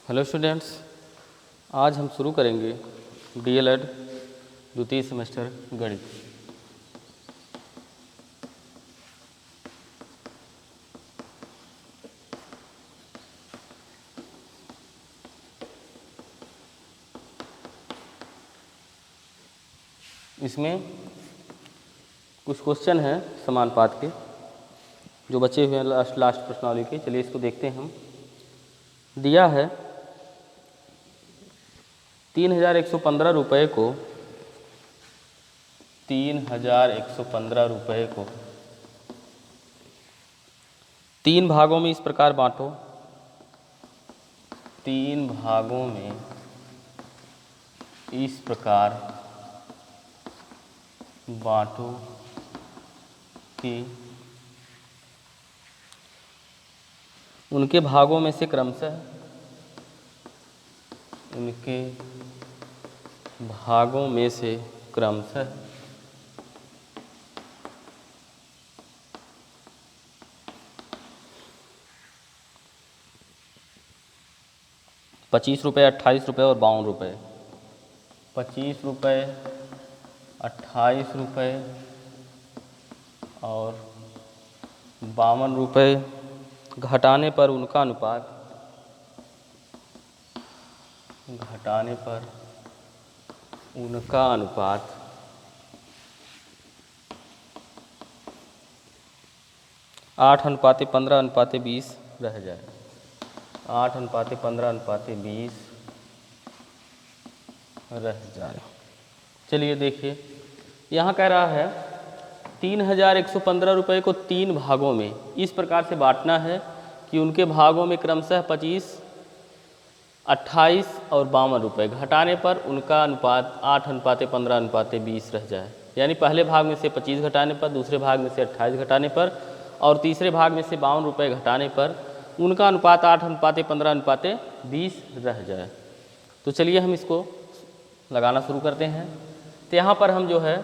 Hello students, आज हम शुरू करेंगे डीएलएड द्वितीय सेमेस्टर गणित। इसमें कुछ क्वेश्चन हैं समानुपात के जो बचे हुए हैं लास्ट प्रश्नावली के। चलिए इसको देखते हैं हम। दिया है 3115 रुपये को 3115 रुपये को 3 भागों में इस प्रकार बांटो। 3 भागों में इस प्रकार बांटो कि उनके भागों में से क्रमशः 25 रुपये, 28 रुपये और 52 रुपये। 25 रुपये, 28 रुपये और 52 रुपये घटाने पर उनका अनुपात 8:15:20 रह जाए। 8:15:20 रह जाए। चलिए देखिए, यहाँ कह रहा है 3115 रुपये को 3 भागों में इस प्रकार से बांटना है कि उनके भागों में क्रमशः 25, 28 और 52 रुपये घटाने पर उनका अनुपात 8:15:20 रह जाए। यानी पहले भाग में से 25 घटाने पर, दूसरे भाग में से 28 घटाने पर और तीसरे भाग में से 52 रुपये घटाने पर उनका अनुपात 8:15:20 रह जाए। तो चलिए हम इसको लगाना शुरू करते हैं। तो यहाँ पर हम जो है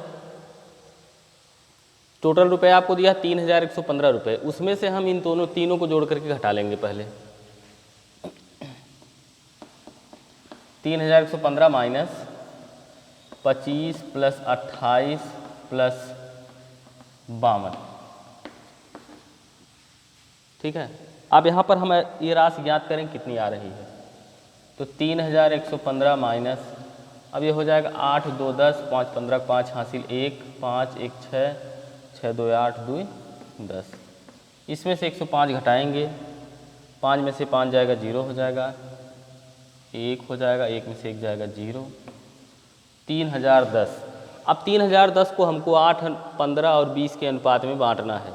टोटल रुपये आपको दिया 3115 रुपये, उसमें से हम इन तीनों को जोड़ करके घटा लेंगे। पहले 3115 माइनस 25 प्लस 28 प्लस 52। ठीक है। अब यहाँ पर हम ये राशि ज्ञात करें कितनी आ रही है। तो 3115 माइनस, अब ये हो जाएगा 8 2 10, 5 15, 5 हासिल 1, 5 1 6, 6 2 8, 2 10। इसमें से 105 घटाएंगे, 5 में से 5 जाएगा 0 हो जाएगा, 1 हो जाएगा, 1 में से 1 जाएगा 0। 3010। अब 3010 को हमको 8, 15 और 20 के अनुपात में बांटना है।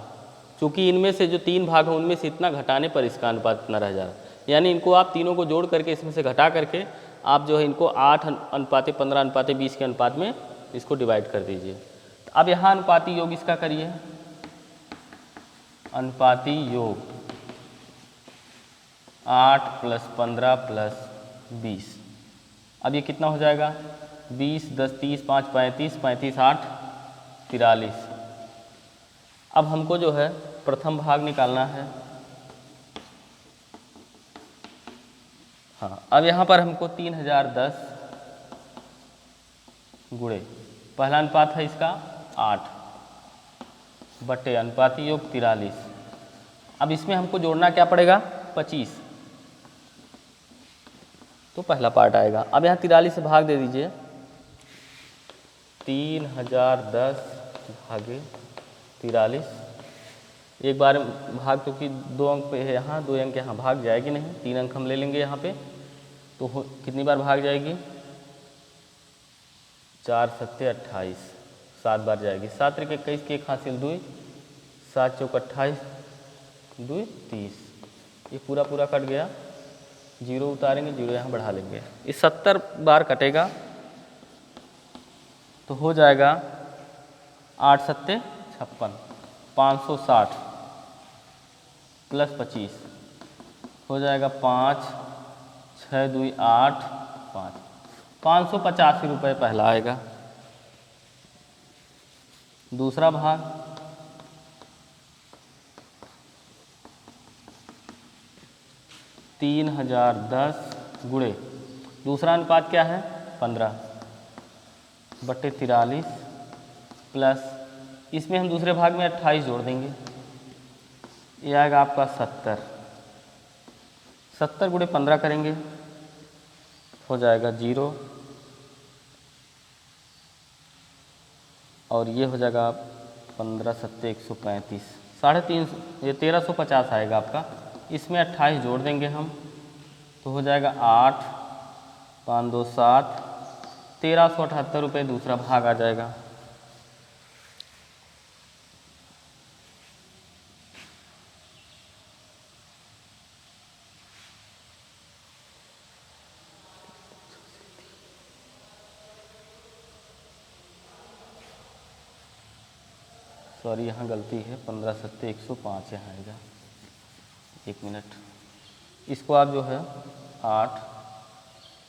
क्योंकि इनमें से जो 3 भाग हैं उनमें से इतना घटाने पर इसका अनुपात इतना रह जा रहा है। यानी इनको आप तीनों को जोड़ करके इसमें से घटा करके आप जो है इनको 8:15:20 के अनुपात में इसको डिवाइड कर दीजिए। अब यहाँ अनुपाती योग इसका करिए। अनुपाती योग 8 + 15 + 20। अब ये कितना हो जाएगा? 20 10 30 5 35, 35 8 43। अब हमको जो है प्रथम भाग निकालना है। हाँ, अब यहाँ पर हमको 3010 गुणे पहला अनुपात है इसका 8 बटे अनुपाती योग 43। अब इसमें हमको जोड़ना क्या पड़ेगा? 25। तो पहला पार्ट आएगा। अब यहाँ 43 से भाग दे दीजिए। 3010 भागे 43। एक बार भाग, क्योंकि 2 अंक पे है यहाँ, 2 अंक यहाँ भाग जाएगी नहीं, 3 अंक हम ले लेंगे यहाँ पे। तो कितनी बार भाग जाएगी? 4 7 28, 7 बार जाएगी। 7 3 21 के 1 हासिल 2, 7 4 28, 2 30। ये पूरा कट गया। 0 उतारेंगे, 0 यहाँ बढ़ा लेंगे। ये 70 बार कटेगा तो हो जाएगा 8 7 56, 560 प्लस 25 हो जाएगा 5 6 2 8 5, 585 रुपये पहला आएगा। दूसरा भाग 3010 गुणे दूसरा अनुपात क्या है 15/43 प्लस इसमें हम दूसरे भाग में 28 जोड़ देंगे, ये आएगा आपका 70 गुणे 15 करेंगे हो जाएगा 0 और ये हो जाएगा 15 सत्ते 135 350 ये 1350 आएगा आपका। इसमें 28 जोड़ देंगे हम तो हो जाएगा 8 5 2 7 1378 रुपये दूसरा भाग आ जाएगा। सॉरी यहाँ गलती है 15 सत्ते 105 यहाँ आएगा, 1 मिनट। इसको आप जो है 8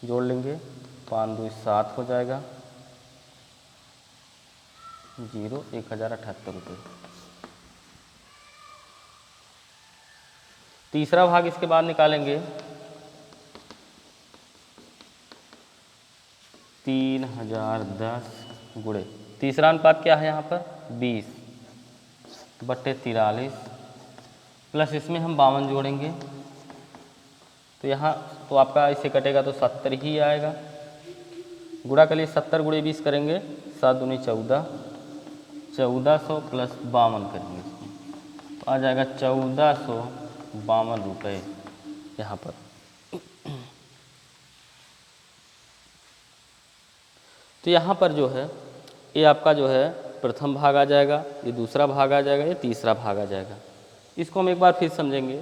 जोड़ लेंगे 5 2 7 हो जाएगा 0 1078 रुपये। तीसरा भाग इसके बाद निकालेंगे 3010 गुणे तीसरा अनुपात क्या है यहाँ पर 20/43 प्लस इसमें हम 52 जोड़ेंगे तो यहाँ तो आपका इससे कटेगा तो 70 ही आएगा। गुणा के लिए 70 गुणे 20 करेंगे 7 दूनी 14 1400 प्लस 52 करेंगे इसमें तो आ जाएगा 1452 रुपये यहाँ पर। तो यहाँ पर जो है ये आपका जो है प्रथम भाग आ जाएगा, ये दूसरा भाग आ जाएगा, ये तीसरा भाग आ जाएगा। इसको हम एक बार फिर समझेंगे।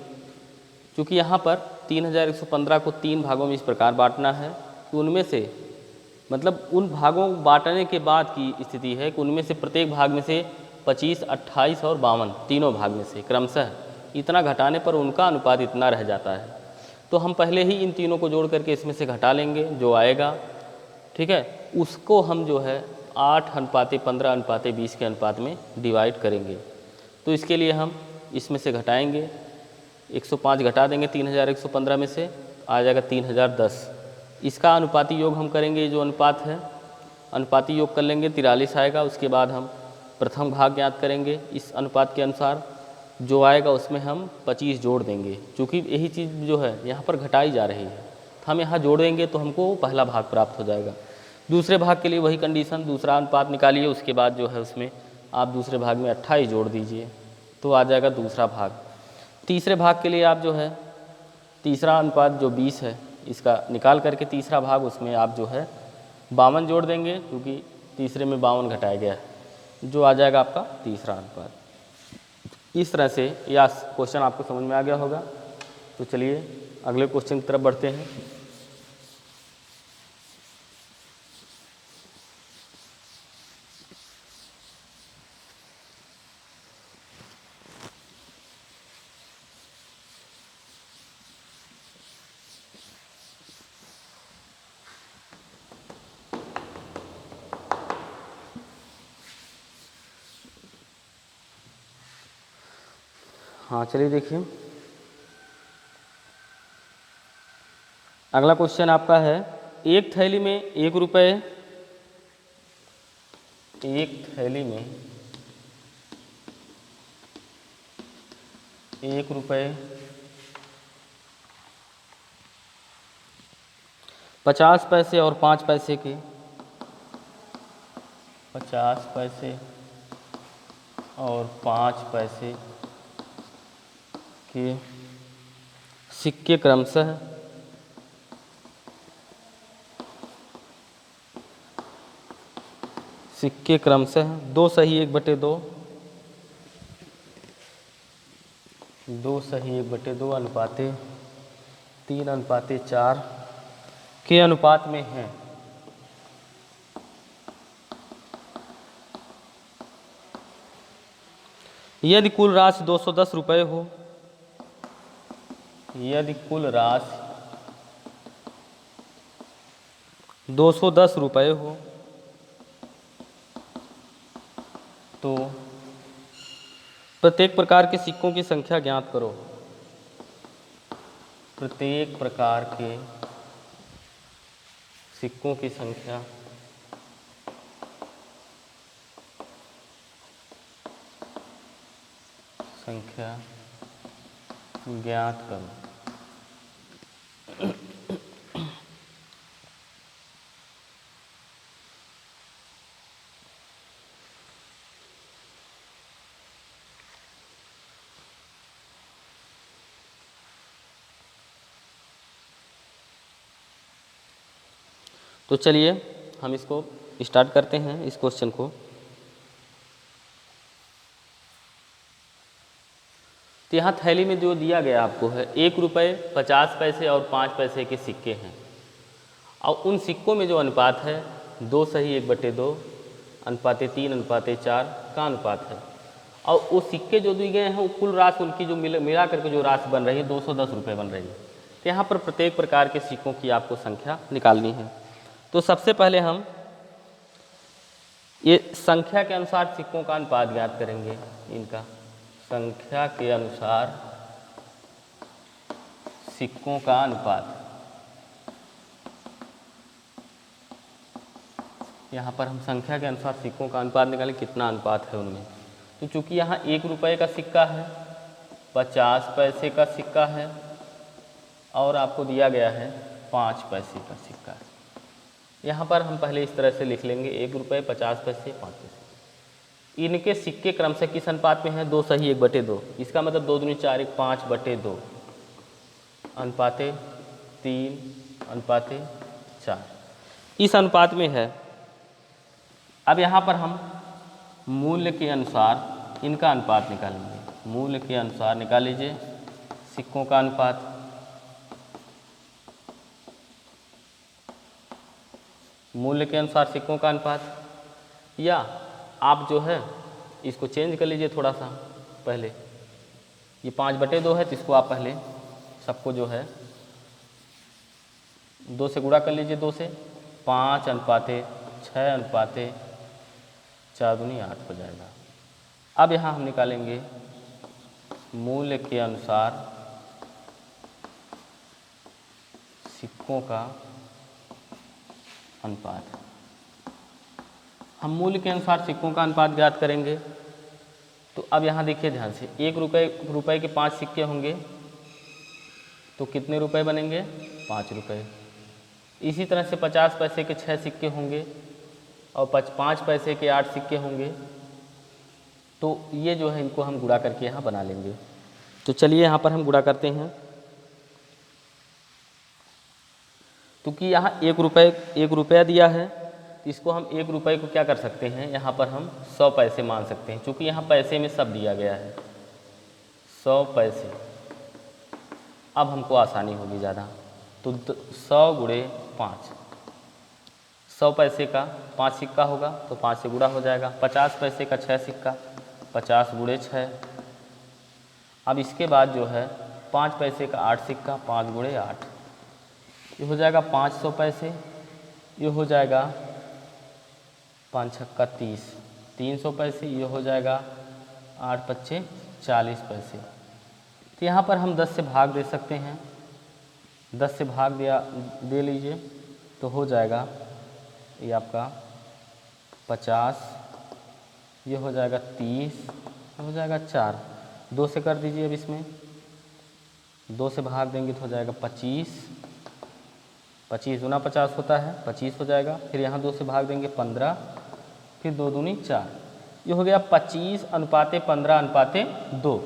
क्योंकि यहाँ पर 3115 को 3 भागों में इस प्रकार बांटना है कि उनमें से मतलब उन भागों को बांटने के बाद की स्थिति है कि उनमें से प्रत्येक भाग में से 25, 28 और 52 तीनों भाग में से क्रमशः इतना घटाने पर उनका अनुपात इतना रह जाता है। तो हम पहले ही इन तीनों को जोड़ करके इसमें से घटा लेंगे जो आएगा, ठीक है। उसको हम जो है 8:15:20 के अनुपात में डिवाइड करेंगे। तो इसके लिए हम इसमें से घटाएंगे 105 घटा देंगे 3115 में से आ जाएगा 3010। इसका अनुपाती योग हम करेंगे, जो अनुपात है अनुपाती योग कर लेंगे 43 आएगा। उसके बाद हम प्रथम भाग ज्ञात करेंगे, इस अनुपात के अनुसार जो आएगा उसमें हम 25 जोड़ देंगे। क्योंकि यही चीज़ जो है यहाँ पर घटाई जा रही है, तो हम यहाँ जोड़ देंगे तो हमको पहला भाग प्राप्त हो जाएगा। दूसरे भाग के लिए वही कंडीशन, दूसरा अनुपात निकालिए, उसके बाद जो है उसमें आप दूसरे भाग में 28 जोड़ दीजिए तो आ जाएगा दूसरा भाग। तीसरे भाग के लिए आप जो है तीसरा अनुपात जो 20 है इसका निकाल करके तीसरा भाग उसमें आप जो है 52 जोड़ देंगे, क्योंकि तीसरे में 52 घटाया गया है, जो आ जाएगा आपका तीसरा अनुपात। इस तरह से यह क्वेश्चन आपको समझ में आ गया होगा। तो चलिए अगले क्वेश्चन की तरफ बढ़ते हैं। हाँ चलिए देखिए, अगला क्वेश्चन आपका है एक थैली में 1 रुपये, एक थैली में 1 रुपये 50 पैसे और 5 पैसे के 50 पैसे और 5 पैसे के सिक्के क्रमशः दो सही 1/2 2 सही 1/2 अनुपाते 3:4 के अनुपात में हैं। यदि कुल राशि 210 रुपये हो, यदि कुल राशि 210 रुपये हो तो प्रत्येक प्रकार के सिक्कों की संख्या ज्ञात करो। प्रत्येक प्रकार के सिक्कों की संख्या ज्ञात करो। तो चलिए हम इसको स्टार्ट करते हैं इस क्वेश्चन को। तो यहाँ थैली में जो दिया गया आपको है 1 रुपये 50 पैसे और 5 पैसे के सिक्के हैं और उन सिक्कों में जो अनुपात है 2:1/2 अनुपाते 3 अनुपाते 4 का अनुपात है और वो सिक्के जो दिए गए हैं वो कुल राशि उनकी जो मिला करके जो राशि बन रही है 210 रुपये बन रही है। तो यहाँ पर प्रत्येक प्रकार के सिक्कों की आपको संख्या निकालनी है। तो सबसे पहले हम ये संख्या के अनुसार सिक्कों का अनुपात ज्ञात करेंगे। इनका संख्या के अनुसार सिक्कों का अनुपात, यहाँ पर हम संख्या के अनुसार सिक्कों का अनुपात निकालें कितना अनुपात है उनमें। तो चूंकि यहाँ 1 रुपये का सिक्का है, 50 पैसे का सिक्का है और आपको दिया गया है 5 पैसे का सिक्का है। यहाँ पर हम पहले इस तरह से लिख लेंगे 1 रुपये 50 पैसे 5 पैसे। इनके सिक्के क्रमशः किस अनुपात में है 2:1/2। इसका मतलब 2 दूनी 4 1 5/2 अनुपाते 3 अनुपाते 4 इस अनुपात में है। अब यहाँ पर हम मूल्य के अनुसार इनका अनुपात निकालेंगे। मूल्य के अनुसार निकाल लीजिए सिक्कों का अनुपात। मूल्य के अनुसार सिक्कों का अनुपात, या आप जो है इसको चेंज कर लीजिए थोड़ा सा। पहले ये 5/2 है तो इसको आप पहले सबको जो है 2 से गुणा कर लीजिए। 2 से 5 अनुपाते 6 अनुपाते 4 दूनी 8 हो जाएगा। अब यहाँ हम निकालेंगे मूल्य के अनुसार सिक्कों का अनुपात। हम मूल्य के अनुसार सिक्कों का अनुपात ज्ञात करेंगे। तो अब यहाँ देखिए ध्यान से 1 रुपये के 5 सिक्के होंगे तो कितने रुपए बनेंगे 5 रुपये। इसी तरह से 50 पैसे के 6 सिक्के होंगे और 5 पैसे के 8 सिक्के होंगे। तो ये जो है इनको हम गुणा करके यहाँ बना लेंगे। तो चलिए यहाँ पर हम गुणा करते हैं। क्योंकि यहाँ 1 रुपया दिया है तो इसको हम 1 रुपये को क्या कर सकते हैं, यहाँ पर हम 100 पैसे मान सकते हैं। क्योंकि यहाँ पैसे में सब दिया गया है 100 पैसे। अब हमको आसानी होगी ज़्यादा। तो 100 गुणे 5, 100 पैसे का 5 सिक्का होगा तो 5 से गुणा हो जाएगा। 50 पैसे का 6 सिक्का 50 गुणे 6। अब इसके बाद जो है 5 पैसे का 8 सिक्का 5 गुणे 8, ये हो जाएगा 500 पैसे। ये हो जाएगा 5 छक्का 30, 300 पैसे। ये हो जाएगा 8 पच्चे 40 पैसे। तो यहाँ पर हम 10 से भाग दे सकते हैं। 10 से भाग दे लीजिए तो हो जाएगा ये आपका 50, ये हो जाएगा 30, ये हो जाएगा 4। 2 से कर दीजिए। अब इसमें 2 से भाग देंगे तो हो जाएगा 25, 25 दूना 50 होता है 25 हो जाएगा। फिर यहाँ 2 से भाग देंगे 15, फिर 2 दूनी 4, ये हो गया 25 अनुपाते 15 अनुपाते 2।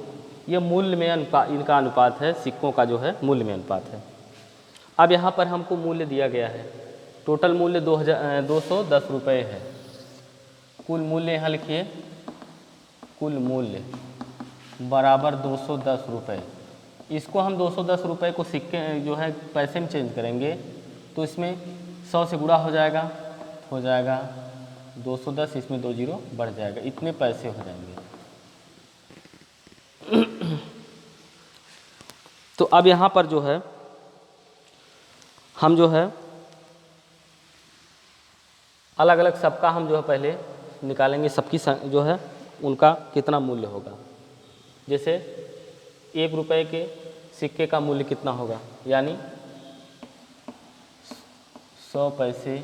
ये मूल्य में इनका अनुपात है, सिक्कों का जो है मूल्य में अनुपात है। अब यहाँ पर हमको मूल्य दिया गया है, टोटल मूल्य 210 रुपये है। कुल मूल्य यहाँ लिखिए, कुल मूल्य बराबर 210 रुपये। इसको हम 210 रुपये को सिक्के जो है पैसे में चेंज करेंगे तो इसमें 100 से गुणा हो जाएगा 210, इसमें 2 जीरो बढ़ जाएगा, इतने पैसे हो जाएंगे। तो अब यहाँ पर जो है हम जो है अलग अलग सबका हम जो है पहले निकालेंगे, सबकी जो है उनका कितना मूल्य होगा। जैसे 1 रुपये के सिक्के का मूल्य कितना होगा, यानी 100 पैसे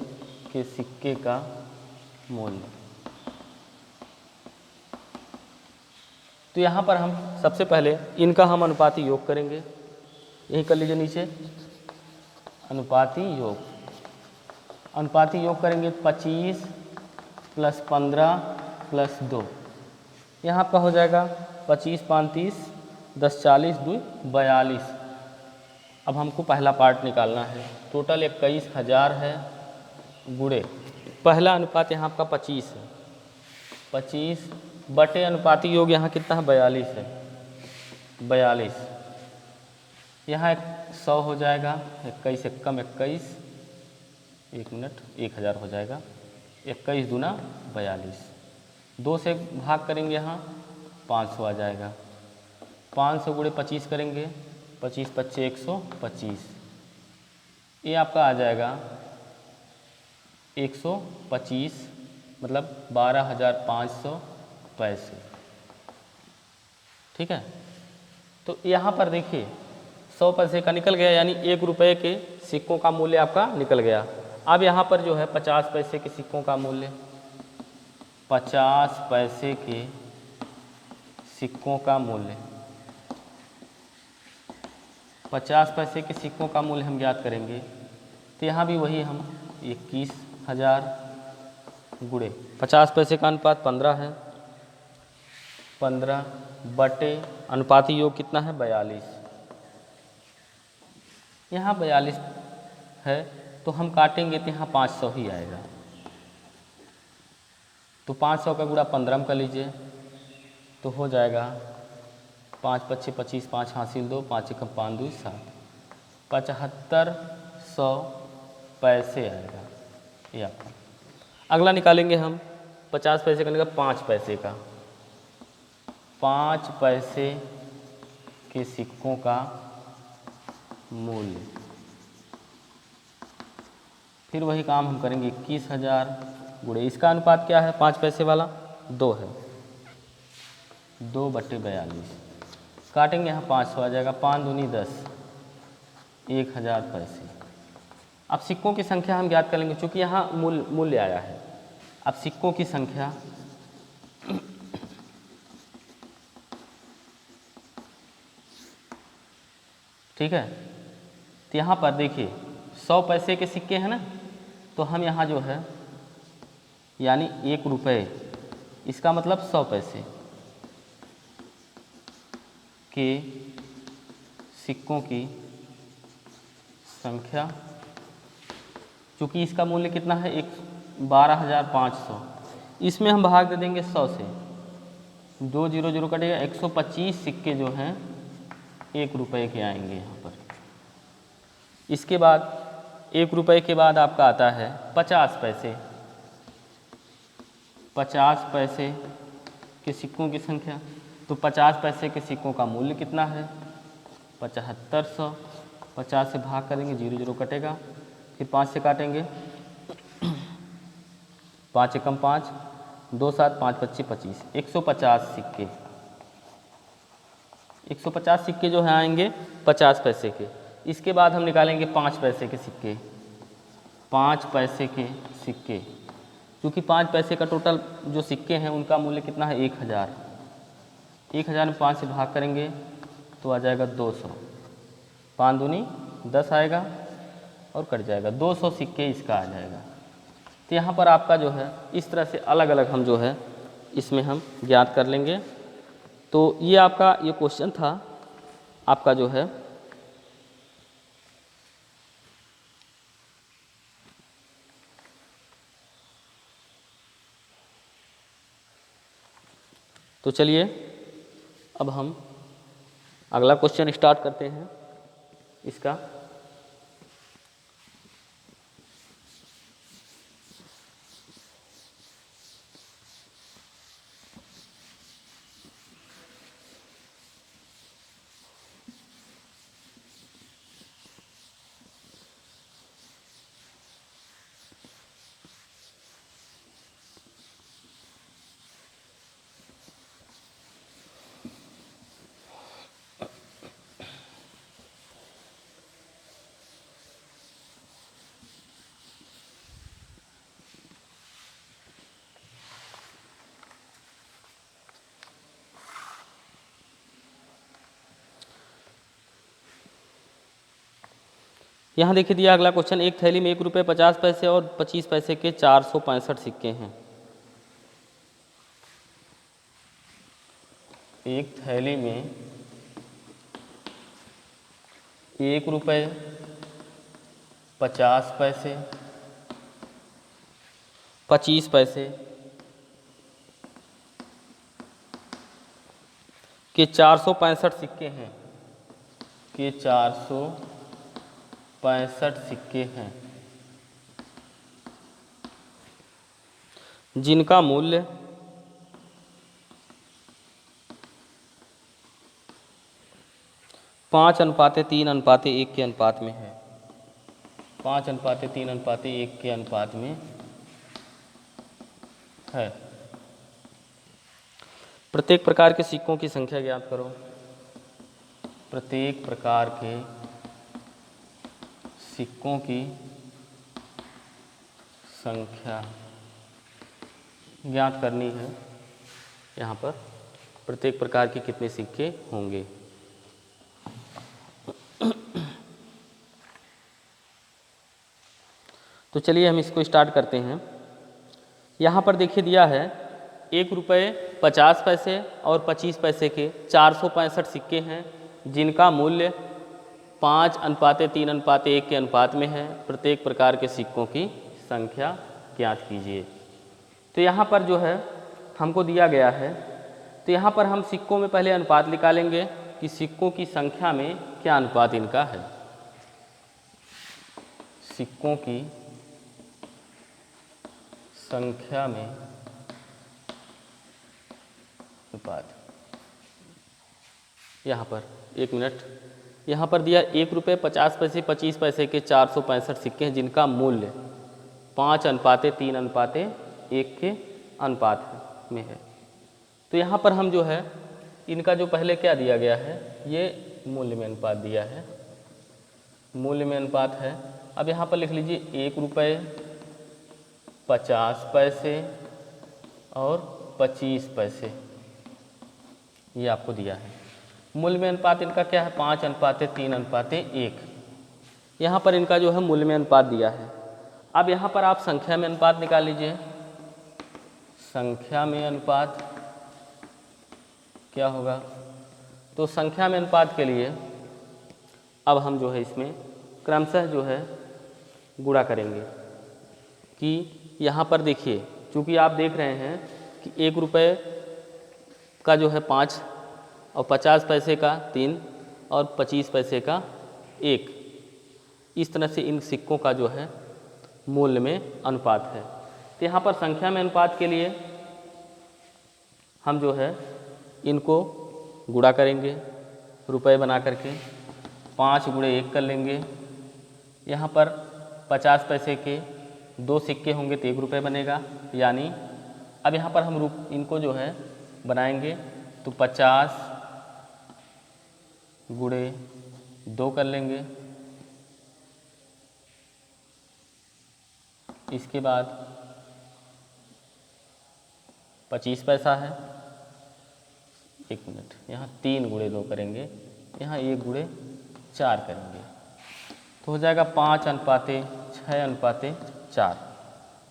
के सिक्के का मूल्य। तो यहाँ पर हम सबसे पहले इनका हम अनुपाती योग करेंगे। यही कर लीजिए नीचे, अनुपाती योग। अनुपाती योग करेंगे 25 + 15 + 2। यहाँ आपका हो जाएगा 25 × 5 = 30, 10 × 40 = 2 = 42। अब हमको पहला पार्ट निकालना है। टोटल 21,000 है गुणे पहला अनुपात यहाँ आपका 25 है। 25 बटे अनुपाती योग यहाँ कितना है, 42 है। 42 यहाँ 100 हो जाएगा। 21 × 1 = 21, 1 मिनट, 1000 हो जाएगा। 21 दूना 42, 2 से भाग करेंगे यहाँ 500 आ जाएगा। 500 × 25 करेंगे, 25 × 5 = 125। ये आपका आ जाएगा 125, मतलब 12,500 पैसे। ठीक है, तो यहाँ पर देखिए 100 पैसे का निकल गया, यानी 1 रुपये के सिक्कों का मूल्य आपका निकल गया। अब यहाँ पर जो है 50 पैसे के सिक्कों का मूल्य, 50 पैसे के सिक्कों का मूल्य, 50 पैसे के सिक्कों का मूल्य हम ज्ञात करेंगे। तो यहाँ भी वही हम 21,000 गुणे 50 पैसे का अनुपात 15 है, 15 बटे अनुपाती योग कितना है, 42। यहाँ 42 है तो हम काटेंगे तो यहाँ 500 ही आएगा। तो 500 का गुणा 15 में कर लीजिए तो हो जाएगा 5 × 5 = 25, 5 हासिल 2, 5 × 5 = 2 = 7, 7500 पैसे आएगा ये आपका। अगला निकालेंगे हम 50 पैसे का निकाल 5 पैसे का, 5 पैसे के सिक्कों का मूल्य। फिर वही काम हम करेंगे 21,000 गुणे इसका अनुपात क्या है, 5 पैसे वाला 2 है, 2 बटे 42। काटेंगे यहाँ 500 आ जाएगा, 5 दूनी 10, 1000 पैसे। अब सिक्कों की संख्या हम ज्ञात कर लेंगे, चूँकि यहाँ मूल्य आया है। अब सिक्कों की संख्या ठीक है, तो यहाँ पर देखिए 100 पैसे के सिक्के हैं ना, तो हम यहाँ जो है यानी 1 रुपये, इसका मतलब 100 पैसे के सिक्कों की संख्या, चूँकि इसका मूल्य कितना है 12,500, इसमें हम भाग दे देंगे 100 से, 2 0 0 कटेगा, 125 सिक्के जो हैं 1 रुपये के आएंगे यहाँ पर। इसके बाद 1 रुपये के बाद आपका आता है 50 पैसे। 50 पैसे के सिक्कों की संख्या, तो 50 पैसे के सिक्कों का मूल्य कितना है, 7500। 50 से भाग करेंगे, 0 0 कटेगा, फिर 5 से काटेंगे, 5 × 5 = 2 7, 5 × 25 = 25, 150 सिक्के। 150 सिक्के जो हैं आएंगे 50 पैसे के। इसके बाद हम निकालेंगे 5 पैसे के सिक्के। 5 पैसे के सिक्के, क्योंकि 5 पैसे का टोटल जो सिक्के हैं उनका मूल्य कितना है, 1000। 1000 में 5 से भाग करेंगे तो आ जाएगा 200, 5 दूनी 10 आएगा और कट जाएगा, 200 सिक्के इसका आ जाएगा। तो यहाँ पर आपका जो है इस तरह से अलग अलग हम जो है इसमें हम ज्ञात कर लेंगे। तो ये आपका ये क्वेश्चन था आपका जो है तो चलिए अब हम अगला क्वेश्चन स्टार्ट करते हैं इसका। यहाँ देखिए दिया अगला क्वेश्चन, एक थैली में 1 रुपये 50 पैसे और 25 पैसे के 465 सिक्के हैं। एक थैली में 1 रुपये 50 पैसे, 25 पैसे के 465 सिक्के हैं, के 465 सिक्के हैं, जिनका मूल्य 5:3:1 के अनुपात में है। 5:3:1 के अनुपात में है। प्रत्येक प्रकार के सिक्कों की संख्या ज्ञात करो। प्रत्येक प्रकार के सिक्कों की संख्या ज्ञात करनी है। यहाँ पर प्रत्येक प्रकार के कितने सिक्के होंगे। तो चलिए हम इसको स्टार्ट करते हैं। यहाँ पर देखिए दिया है 1 रुपये 50 पैसे और 25 पैसे के 465 सिक्के हैं, जिनका मूल्य 5:3:1 के अनुपात में है। प्रत्येक प्रकार के सिक्कों की संख्या ज्ञात कीजिए। तो यहाँ पर जो है हमको दिया गया है, तो यहाँ पर हम सिक्कों में पहले अनुपात निकालेंगे कि सिक्कों की संख्या में क्या अनुपात इनका है। सिक्कों की संख्या में अनुपात, यहाँ पर 1 मिनट, यहाँ पर दिया 1 रुपये 50 पैसे 25 पैसे के 465 सिक्के हैं, जिनका मूल्य 5:3:1 के अनुपात में है। तो यहाँ पर हम जो है इनका जो पहले क्या दिया गया है, ये मूल्य में अनुपात दिया है, मूल्य में अनुपात है। अब यहाँ पर लिख लीजिए 1 रुपये 50 पैसे और 25 पैसे, ये आपको दिया है। मूल्य में अनुपात इनका क्या है, 5:3:1। यहाँ पर इनका जो है मूल्य में अनुपात दिया है। अब यहाँ पर आप संख्या में अनुपात निकाल लीजिए। संख्या में अनुपात क्या होगा, तो संख्या में अनुपात के लिए अब हम जो है इसमें क्रमशः जो है गुणा करेंगे कि यहाँ पर देखिए, चूँकि आप देख रहे हैं कि 1 रुपये का जो है 5 और 50 पैसे का 3 और 25 पैसे का 1, इस तरह से इन सिक्कों का जो है मूल्य में अनुपात है। तो यहाँ पर संख्या में अनुपात के लिए हम जो है इनको गुणा करेंगे रुपए बना करके, 5 × 1 कर लेंगे। यहाँ पर 50 पैसे के 2 सिक्के होंगे तो 1 रुपये बनेगा, यानी अब यहाँ पर हम इनको जो है बनाएंगे तो 50 × 2 कर लेंगे। इसके बाद 25 पैसा है, 1 मिनट, यहाँ 3 × 2 करेंगे, यहाँ 1 × 4 करेंगे, तो हो जाएगा 5:6:4।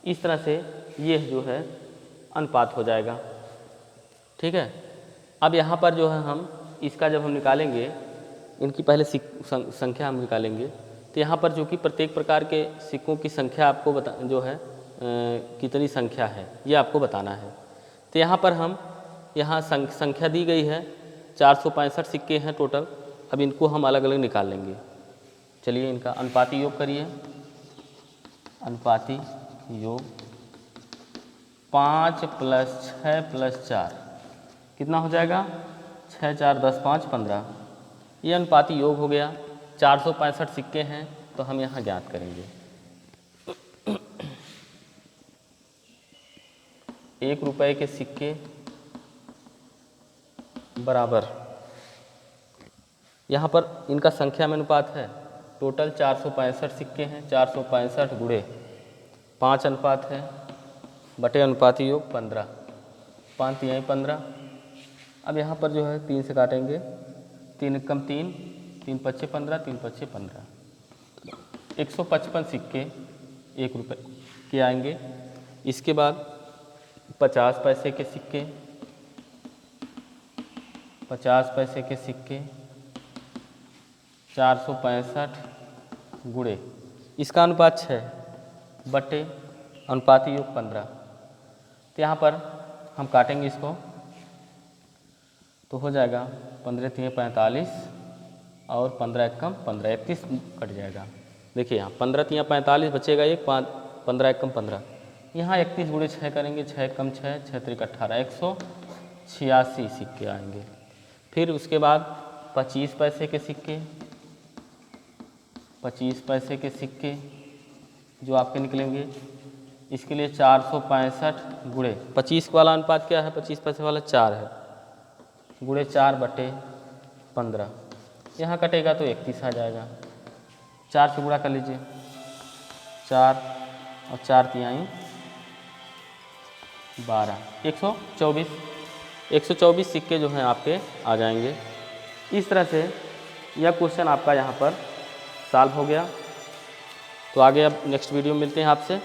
इस तरह से ये जो है अनुपात हो जाएगा। ठीक है। अब यहाँ पर जो है हम इसका जब हम निकालेंगे, इनकी पहले संख्या हम निकालेंगे, तो यहाँ पर जो कि प्रत्येक प्रकार के सिक्कों की संख्या आपको जो है कितनी संख्या है ये आपको बताना है। तो यहाँ पर हम यहाँ संख्या दी गई है, 465 सिक्के हैं टोटल। अब इनको हम अलग अलग निकाल लेंगे। चलिए इनका अनुपाती योग करिए। अनुपाती योग 5 + 6 + 4 कितना हो जाएगा, 6 × 4 = 10, 5 = 15। ये अनुपाती योग हो गया। 465 सिक्के हैं तो हम यहाँ ज्ञात करेंगे। 1 रुपये के सिक्के बराबर, यहाँ पर इनका संख्या में अनुपात है, टोटल 465 सिक्के हैं, 465 × 5 अनुपात है, बटे अनुपाती योग 15, 5 × 3 = 15। अब यहाँ पर जो है 3 से काटेंगे, 3 × 3 = 3, 3 × 5 = 15, 3 × 5 = 15। 155 सिक्के 1 रुपये के आएंगे। इसके बाद 50 पैसे के सिक्के, 50 पैसे के सिक्के 465 गुणे, इसका अनुपात 6 बटे अनुपाती योग 15। तो यहाँ पर हम काटेंगे इसको, तो हो जाएगा 15 3 45 और 15 एकम 15, 31 कट जाएगा। देखिए यहाँ 15 3 45 बचेगा, एक 15 एकम 15, यहाँ 31 गुणे 6 करेंगे, 6 एकम 6, 6 3 18, 186 सिक्के आएंगे। फिर उसके बाद 25 पैसे के सिक्के, 25 पैसे के सिक्के जो आपके निकलेंगे, इसके लिए 465 गुणे 25 वाला अनुपात क्या है, 25 पैसे वाला 4 है, गुणे 4 बटे 15, यहाँ कटेगा तो 31 आ जाएगा। 4 से गुणा कर लीजिए, 4 और 4 तिहाई 12, 124 सिक्के जो हैं आपके आ जाएंगे। इस तरह से यह क्वेश्चन आपका यहाँ पर सॉल्व हो गया। तो आगे अब नेक्स्ट वीडियो में मिलते हैं आपसे।